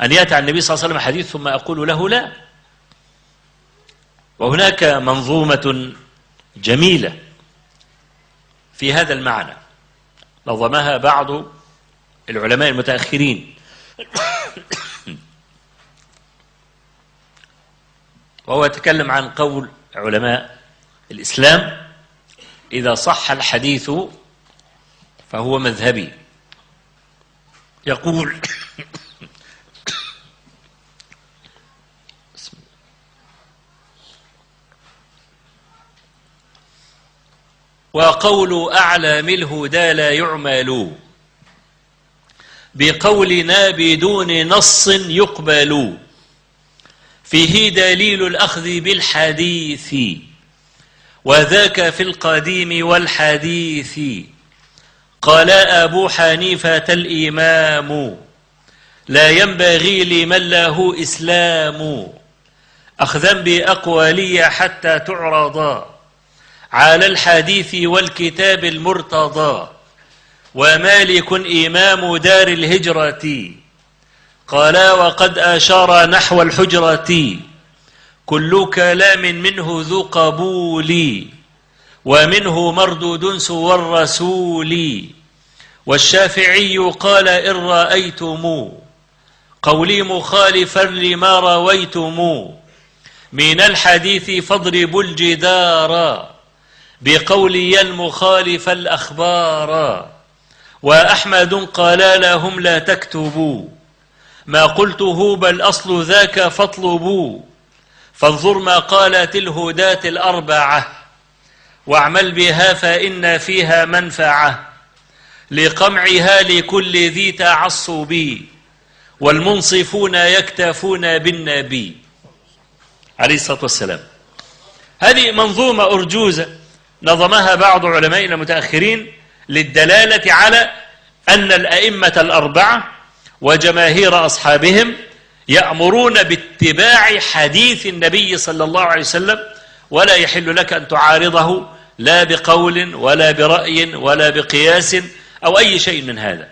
أن يأتي عن النبي صلى الله عليه وسلم حديث ثم أقول له لا. وهناك منظومة جميلة في هذا المعنى نظمها بعض العلماء المتأخرين وهو يتكلم عن قول علماء الإسلام: إذا صح الحديث فهو مذهبي. يقول وقول أعلام الهدى لا يعمل بقولنا بدون نص يقبل، فيه دليل الأخذ بالحديث وذاك في القديم والحديث. قال أبو حنيفة الإمام لا ينبغي لمن له إسلام أخذا بأقوالي حتى تعرضا على الحديث والكتاب المرتضى. ومالك إمام دار الهجرة قال وقد أشار نحو الحجرة، كل كلام منه ذو قبول ومنه مردود سوى الرسول. والشافعي قال إن رأيتم قولي مخالفا لما رويتم من الحديث فاضربوا الجدار بقولي المخالف الأخبار. وأحمد قال لهم لا تكتبوا ما قلته بل أصل ذاك فاطلبوا، فانظر ما قالت الهداة الأربعة واعمل بها فإن فيها منفعة لقمعها لكل ذي تعصب، والمنصفون يكتفون بالنبي عليه الصلاة والسلام. هذه منظومة أرجوزة نظمها بعض علمائنا المتأخرين للدلالة على أن الأئمة الأربعة وجماهير أصحابهم يأمرون باتباع حديث النبي صلى الله عليه وسلم، ولا يحل لك أن تعارضه لا بقول ولا برأي ولا بقياس أو أي شيء من هذا.